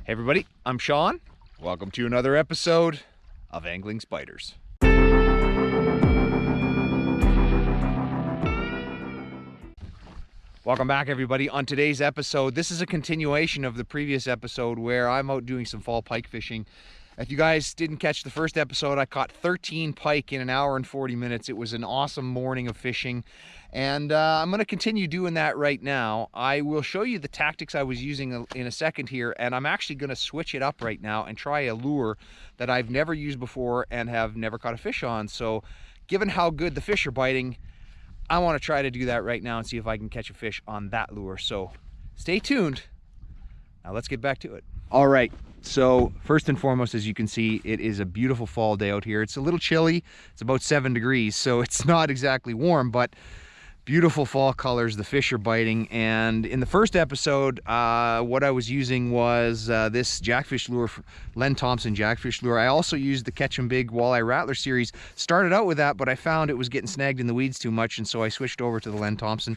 Hey everybody, I'm Sean. Welcome to another episode of Angling Spiders. Welcome back everybody. On today's episode, this is a continuation of the previous episode where I'm out doing some fall pike fishing. If you guys didn't catch the first episode, I caught 13 pike in an hour and 40 minutes. It was an awesome morning of fishing. And I'm going to continue doing that right now. I will show you the tactics I was using in a second here, and I'm actually going to switch it up right now and try a lure that I've never used before and have never caught a fish on. So given how good the fish are biting, I want to try to do that right now and see if I can catch a fish on that lure. So stay tuned. Now let's get back to it. All right, so first and foremost, as you can see, it is a beautiful fall day out here. It's a little chilly. It's about 7 degrees, so it's not exactly warm, but beautiful fall colors. The fish are biting. And in the first episode, what I was using was this jackfish lure, Len Thompson jackfish lure. I also used the Catch 'em Big Walleye Rattler series. Started out with that, but I found it was getting snagged in the weeds too much, and so I switched over to the Len Thompson.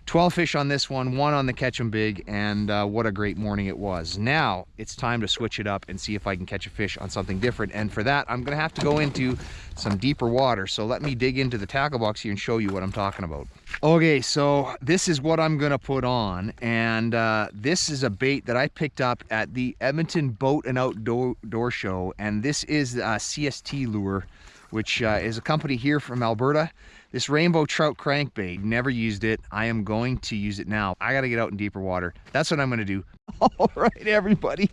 12 fish on this one on the Catch 'em Big, and what a great morning it was. Now it's time to switch it up and see if I can catch a fish on something different, and for that I'm gonna have to go into some deeper water. So let me dig into the tackle box here and show you what I'm talking about. Okay, so this is what I'm gonna put on, and this is a bait that I picked up at the Edmonton Boat and Outdoor Show, and this is a CST lure, which is a company here from Alberta. This rainbow trout crankbait, never used it. I am going to use it now. I gotta get out in deeper water. That's what I'm gonna do. All right, everybody.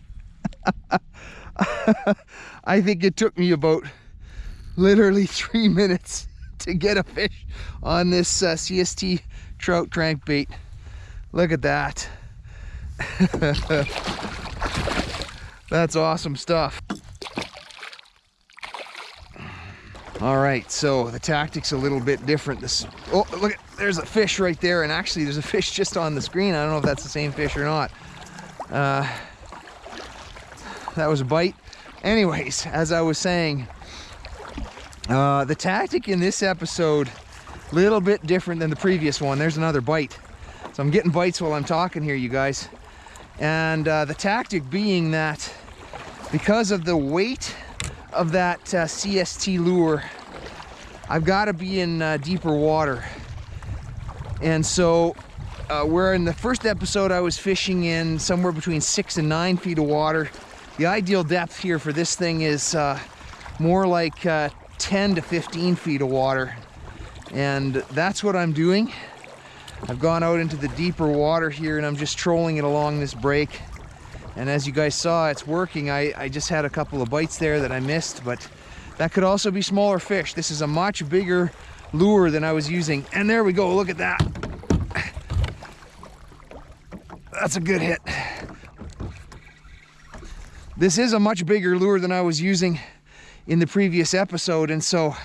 I think it took me about literally 3 minutes to get a fish on this CST trout crankbait. Look at that. That's awesome stuff. All right, so the tactic's a little bit different. Oh, look, there's a fish right there, and actually there's a fish just on the screen. I don't know if that's the same fish or not. That was a bite. Anyways, as I was saying, the tactic in this episode, a little bit different than the previous one. There's another bite. So I'm getting bites while I'm talking here, you guys. And the tactic being that because of the weight of that CST lure, I've got to be in deeper water. And so where in the first episode I was fishing in somewhere between 6 and 9 feet of water, the ideal depth here for this thing is more like 10 to 15 feet of water, and that's what I'm doing. I've gone out into the deeper water here, and I'm just trolling it along this break. And as you guys saw, it's working. I just had a couple of bites there that I missed, but that could also be smaller fish. This is a much bigger lure than I was using. And there we go, look at that. That's a good hit. This is a much bigger lure than I was using in the previous episode, and so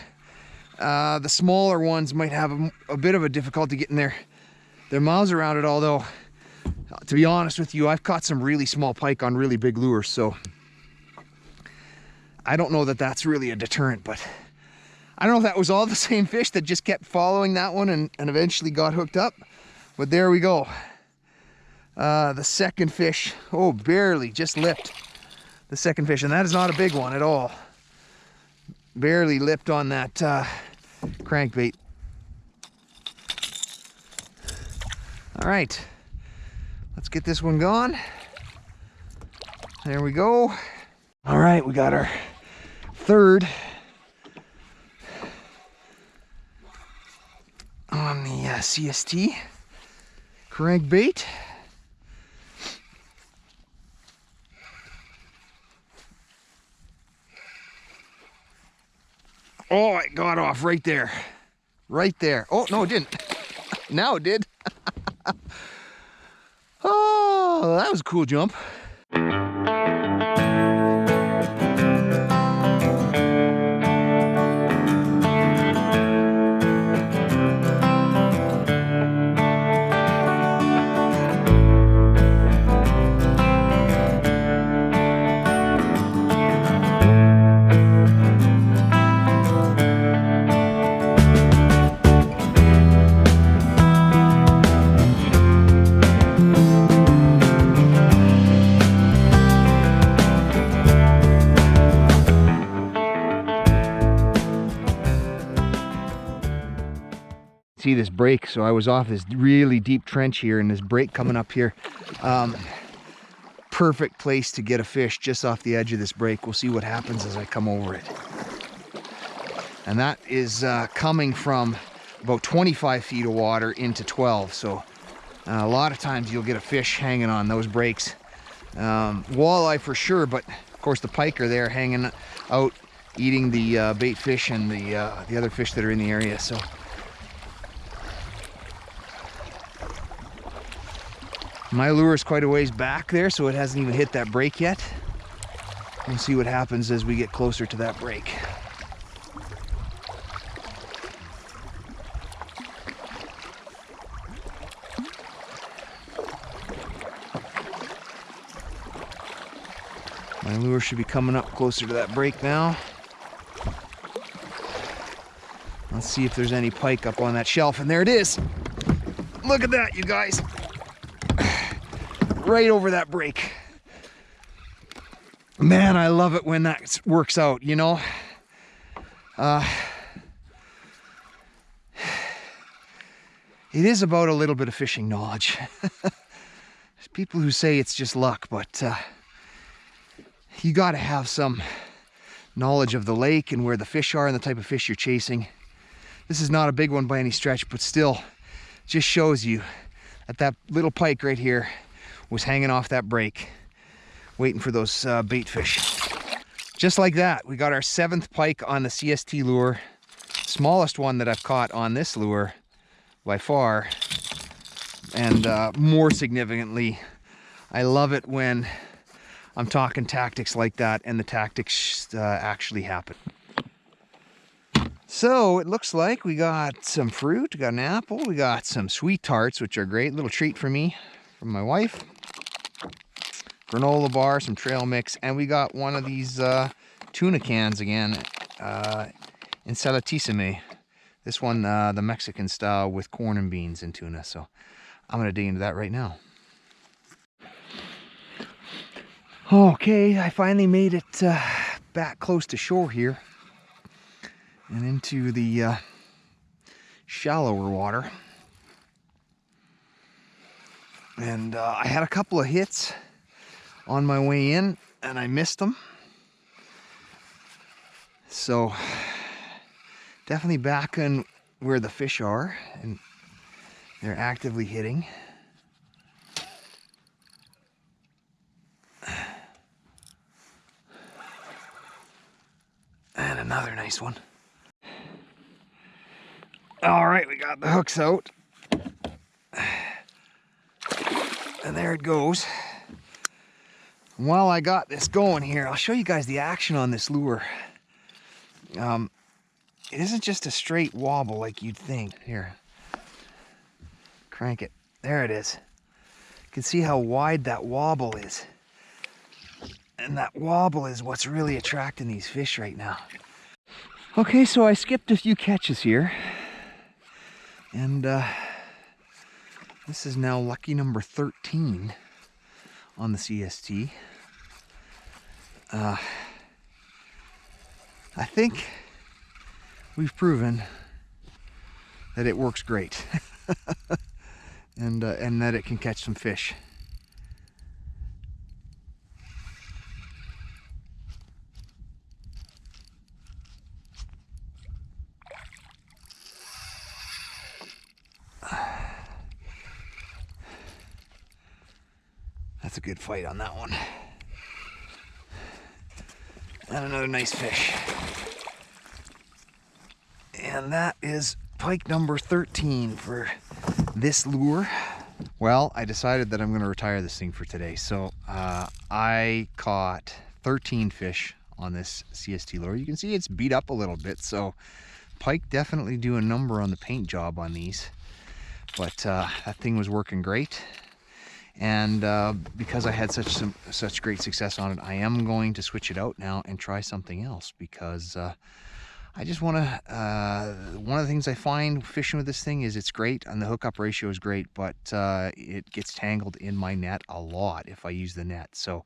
the smaller ones might have a bit of a difficulty getting their mouths around it, although to be honest with you, I've caught some really small pike on really big lures, so I don't know that that's really a deterrent. But I don't know if that was all the same fish that just kept following that one and eventually got hooked up, but there we go. The second fish, oh, barely just lipped the second fish, and that is not a big one at all. Barely lipped on that crankbait. All right, let's get this one gone. There we go. All right, we got our third on the CST crankbait. Oh, it got off right there. Right there. Oh, no, it didn't. Now it did. Oh, that was a cool jump. see this break, so I was off this really deep trench here, and this break coming up here. Perfect place to get a fish just off the edge of this break. We'll see what happens as I come over it. And that is coming from about 25 feet of water into 12. So a lot of times you'll get a fish hanging on those breaks. Walleye for sure, but of course the pike are there hanging out, eating the bait fish and the other fish that are in the area. So my lure is quite a ways back there, so it hasn't even hit that break yet. We'll see what happens as we get closer to that break. My lure should be coming up closer to that break now. Let's see if there's any pike up on that shelf, and there it is. Look at that, you guys. Right over that break. Man, I love it when that works out, you know. It is about a little bit of fishing knowledge. There's people who say it's just luck, but you got to have some knowledge of the lake and where the fish are and the type of fish you're chasing. This is not a big one by any stretch, but still just shows you that that little pike right here was hanging off that break, waiting for those bait fish. Just like that, we got our 7th pike on the CST lure. Smallest one that I've caught on this lure by far. And more significantly, I love it when I'm talking tactics like that and the tactics actually happen. So it looks like we got some fruit, we got an apple, we got some sweet tarts, which are great, little treat for me, from my wife. Granola bar, some trail mix, and we got one of these tuna cans again, ensaladissime. This one, the Mexican style with corn and beans and tuna. So I'm gonna dig into that right now. Okay, I finally made it back close to shore here and into the shallower water. And I had a couple of hits on my way in and I missed them. So definitely back in where the fish are and they're actively hitting. And another nice one. All right, we got the hooks out. And there it goes. And while I got this going here, I'll show you guys the action on this lure. It isn't just a straight wobble like you'd think. Here, crank it. There it is. You can see how wide that wobble is. And that wobble is what's really attracting these fish right now. Okay, so I skipped a few catches here. And this is now lucky number 13 on the CST. I think we've proven that it works great and that it can catch some fish. That's a good fight on that one. And another nice fish. And that is pike number 13 for this lure. Well, I decided that I'm going to retire this thing for today. So I caught 13 fish on this CST lure. You can see it's beat up a little bit. So pike definitely do a number on the paint job on these. But that thing was working great. And because I had such great success on it, I am going to switch it out now and try something else, because I just want to, one of the things I find fishing with this thing is it's great and the hookup ratio is great, but it gets tangled in my net a lot if I use the net. So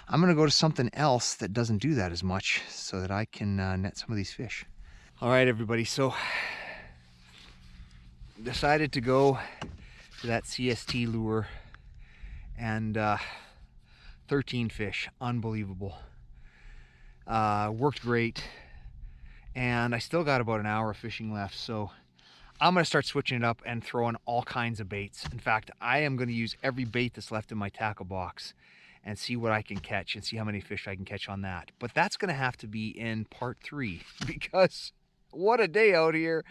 I'm going to go to something else that doesn't do that as much so that I can net some of these fish. All right, everybody, so decided to go to that CST lure, and 13 fish, unbelievable. Worked great, and I still got about an hour of fishing left, so I'm going to start switching it up and throwing all kinds of baits. In fact, I am going to use every bait that's left in my tackle box and see what I can catch and see how many fish I can catch on that. But that's going to have to be in part 3, because what a day out here.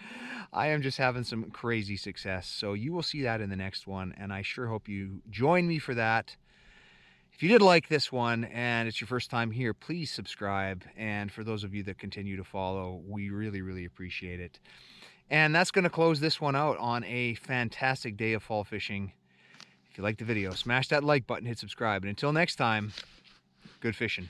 I am just having some crazy success. So you will see that in the next one, and I sure hope you join me for that. If you did like this one and it's your first time here, please subscribe. And for those of you that continue to follow, we really, really appreciate it. And that's going to close this one out on a fantastic day of fall fishing. If you liked the video, smash that like button, hit subscribe. And until next time, good fishing.